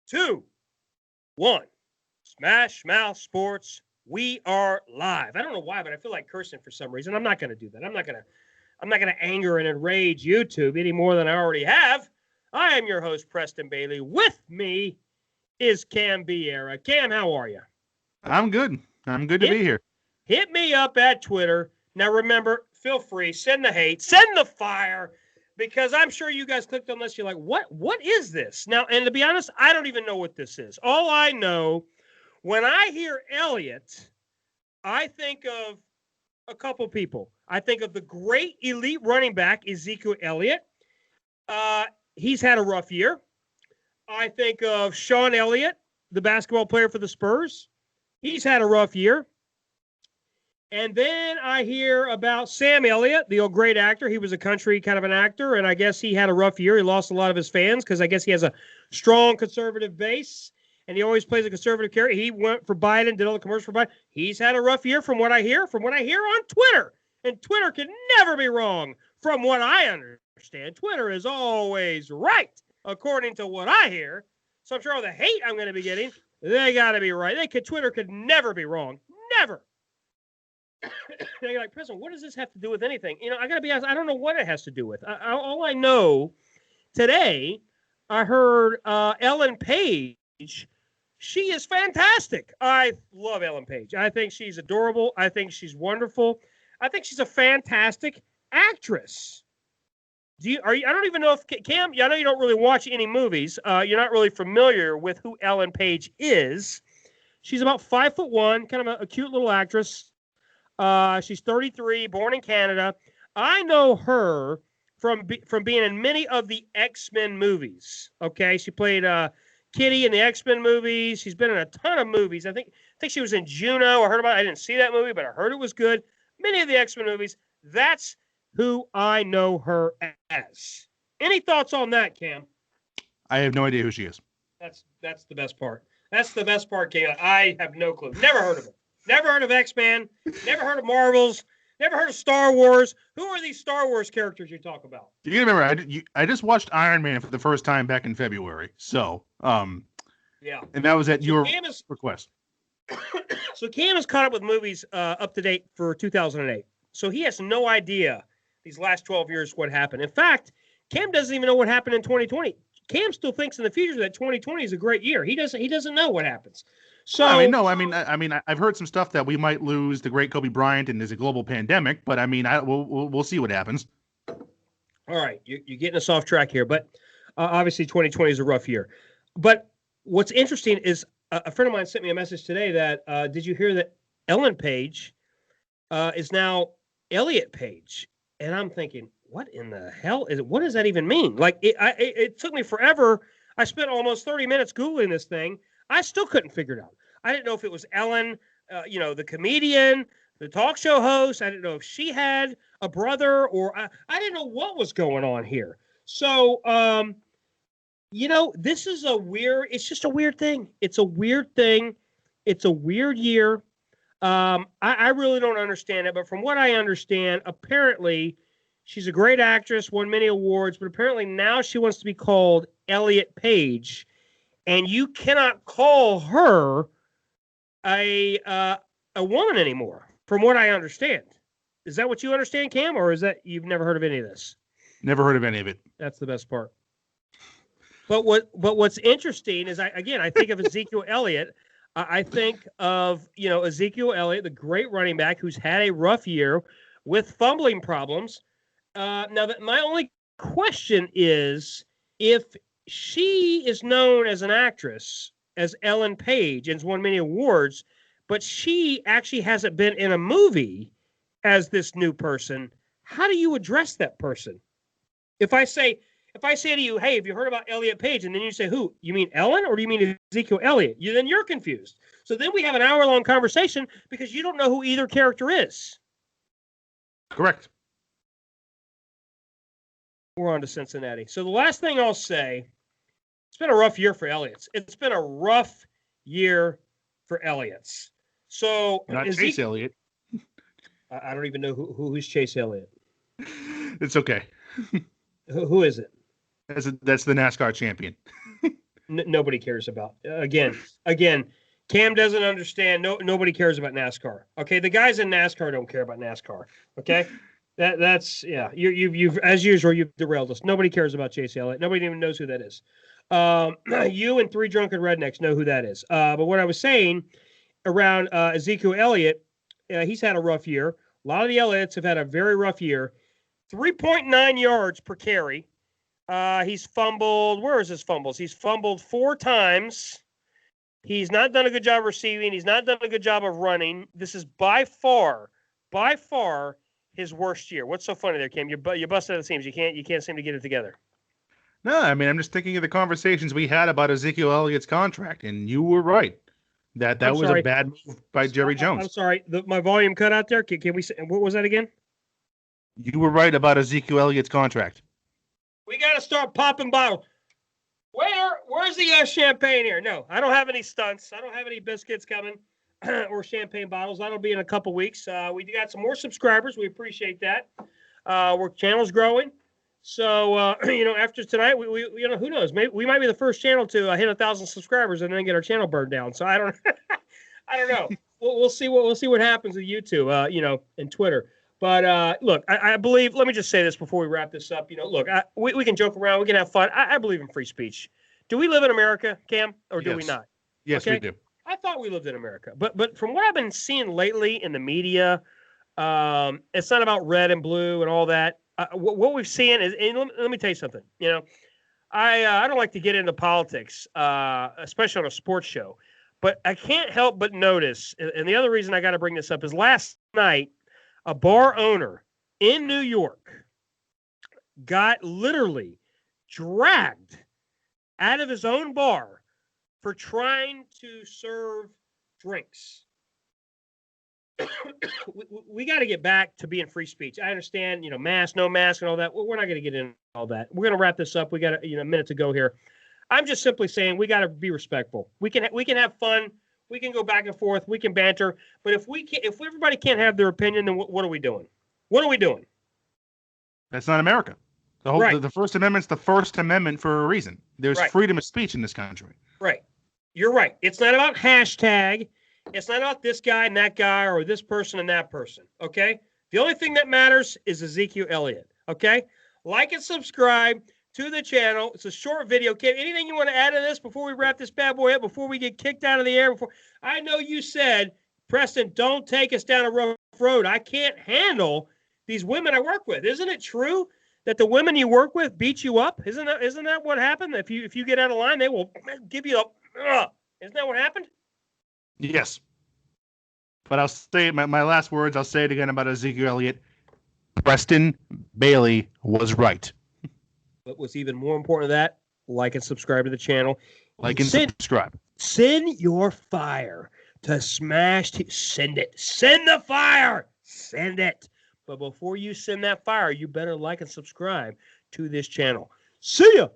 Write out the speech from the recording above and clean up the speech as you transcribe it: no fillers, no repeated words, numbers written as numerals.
2, 1. Smash Mouth Sports. We are live. I don't know why, but I feel like cursing for some reason. I'm not going to do that. I'm not going to anger and enrage YouTube any more than I already have. I am your host, Preston Bailey. With me is Cam Vieira. Cam, how are you? I'm good. I'm good to be here. Hit me up at Twitter. Now, remember, feel free. Send the hate. Send the fire. Because I'm sure you guys clicked on this. You're like, what is this? Now, and to be honest, I don't even know what this is. All I know, when I hear Elliot, I think of a couple people. I think of the great elite running back, Ezekiel Elliot. He's had a rough year. I think of Sean Elliott, the basketball player for the Spurs. He's had a rough year. And then I hear about Sam Elliott, the old great actor. He was a country kind of an actor, and I guess he had a rough year. He lost a lot of his fans because I guess he has a strong conservative base, and he always plays a conservative character. He went for Biden, did all the commercials for Biden. He's had a rough year from what I hear on Twitter. And Twitter can never be wrong from what I understand. Twitter is always right, according to what I hear. So I'm sure all the hate I'm going to be getting, they got to be right. Twitter could never be wrong. Never. And you're like, Preston, what does this have to do with anything? You know, I got to be honest, I don't know what it has to do with. All I know today, I heard Elliot Page. She is fantastic. I love Elliot Page. I think she's adorable. I think she's wonderful. I think she's a fantastic actress. I don't even know if Cam. I know you don't really watch any movies. You're not really familiar with who Elliot Page is. She's about 5'1", kind of a cute little actress. She's 33, born in Canada. I know her from being in many of the X-Men movies. Okay, she played Kitty in the X-Men movies. She's been in a ton of movies. I think she was in Juno. I heard about it. I didn't see that movie, but I heard it was good. Many of the X-Men movies. That's who I know her as. Any thoughts on that, Cam? I have no idea who she is. That's the best part. That's the best part, Cam. I have no clue. Never heard of her. Never heard of X-Men. Never heard of Marvels. Never heard of Star Wars. Who are these Star Wars characters you talk about? You remember, I just watched Iron Man for the first time back in February. So, yeah. And that was at your request. So Cam is caught up with movies up to date for 2008. So he has no idea these last 12 years what happened. In fact, Cam doesn't even know what happened in 2020. Cam still thinks in the future that 2020 is a great year. He doesn't know what happens. So I've heard some stuff that we might lose the great Kobe Bryant and there's a global pandemic, but we'll see what happens. All right, you're getting us off track here, but obviously 2020 is a rough year. But what's interesting is a friend of mine sent me a message today that did you hear that Elliot Page is now Elliot Page? And I'm thinking, what in the hell is it? What does that even mean? Like it took me forever. I spent almost 30 minutes Googling this thing. I still couldn't figure it out. I didn't know if it was Ellen, the comedian, the talk show host. I didn't know if she had a brother or I didn't know what was going on here. So, this is it's just a weird thing. It's a weird thing. It's a weird year. I really don't understand it, but from what I understand, apparently she's a great actress, won many awards, but apparently now she wants to be called Elliot Page. And you cannot call her a woman anymore, from what I understand. Is that what you understand, Cam, or is that you've never heard of any of this? Never heard of any of it. That's the best part. But what's interesting is I think of Ezekiel Elliott. I think of Ezekiel Elliott, the great running back who's had a rough year with fumbling problems. Now, my only question is if she is known as an actress as Elliot Page and has won many awards, but she actually hasn't been in a movie as this new person. How do you address that person? If I say to you, hey, have you heard about Elliot Page? And then you say, who? You mean Ellen or do you mean Ezekiel Elliott? Then you're confused. So then we have an hour-long conversation because you don't know who either character is. Correct. We're on to Cincinnati. So the last thing I'll say, it's been a rough year for Elliots. It's been a rough year for Elliots. So not Chase Elliott. I don't even know who's Chase Elliott. It's okay. Who is it? That's the NASCAR champion. Nobody cares about. Again, Cam doesn't understand. Nobody cares about NASCAR. Okay, the guys in NASCAR don't care about NASCAR. Okay, that's yeah. You've as usual you've derailed us. Nobody cares about Chase Elliott. Nobody even knows who that is. You and 3 drunken rednecks know who that is. But what I was saying around Ezekiel Elliot, he's had a rough year. A lot of the Elliots have had a very rough year. 3.9 yards per carry. He's fumbled. Where is his fumbles? He's fumbled 4 times. He's not done a good job receiving. He's not done a good job of running. This is by far his worst year. What's so funny there, Kim? You busted at the seams. You can't seem to get it together. No, I mean, I'm just thinking of the conversations we had about Ezekiel Elliott's contract, and you were right. That was a bad move by Jerry Jones. I'm sorry. My volume cut out there. Can we say, what was that again? You were right about Ezekiel Elliott's contract. We got to start popping bottles. Where's the champagne here? No, I don't have any stunts. I don't have any biscuits coming or champagne bottles. That'll be in a couple weeks. We got some more subscribers. We appreciate that. Our channel's growing. So, after tonight, we who knows? Maybe we might be the first channel to hit 1,000 subscribers and then get our channel burned down. So I don't know. We'll see what happens with YouTube, and Twitter. But look, I believe. Let me just say this before we wrap this up. Look, we can joke around, we can have fun. I believe in free speech. Do we live in America, Cam, or do we not? Yes, okay? We do. I thought we lived in America, but from what I've been seeing lately in the media, it's not about red and blue and all that. What we've seen is, and let me tell you something. I don't like to get into politics, especially on a sports show, but I can't help but notice, and the other reason I got to bring this up is last night, a bar owner in New York got literally dragged out of his own bar for trying to serve drinks. We got to get back to being free speech. I understand, mask, no mask, and all that. We're not going to get into all that. We're going to wrap this up. We got a minute to go here. I'm just simply saying we got to be respectful. We can have fun. We can go back and forth. We can banter. But if everybody can't have their opinion, then what are we doing? What are we doing? That's not America. The First Amendment's the First Amendment for a reason. There's freedom of speech in this country. Right. You're right. It's not about hashtag. It's not about this guy and that guy or this person and that person. Okay? The only thing that matters is Ezekiel Elliott. Okay? Like and subscribe to the channel. It's a short video. Okay, anything you want to add to this before we wrap this bad boy up, before we get kicked out of the air? I know you said, Preston, don't take us down a rough road. I can't handle these women I work with. Isn't it true that the women you work with beat you up? Isn't that what happened? If you get out of line, they will give you a. Isn't that what happened? Yes. But I'll say my last words. I'll say it again about Ezekiel Elliott. Preston Bailey was right. What was even more important than that, like and subscribe to the channel. Subscribe. Send your fire to Smash. Send it. Send the fire. Send it. But before you send that fire, you better like and subscribe to this channel. See ya.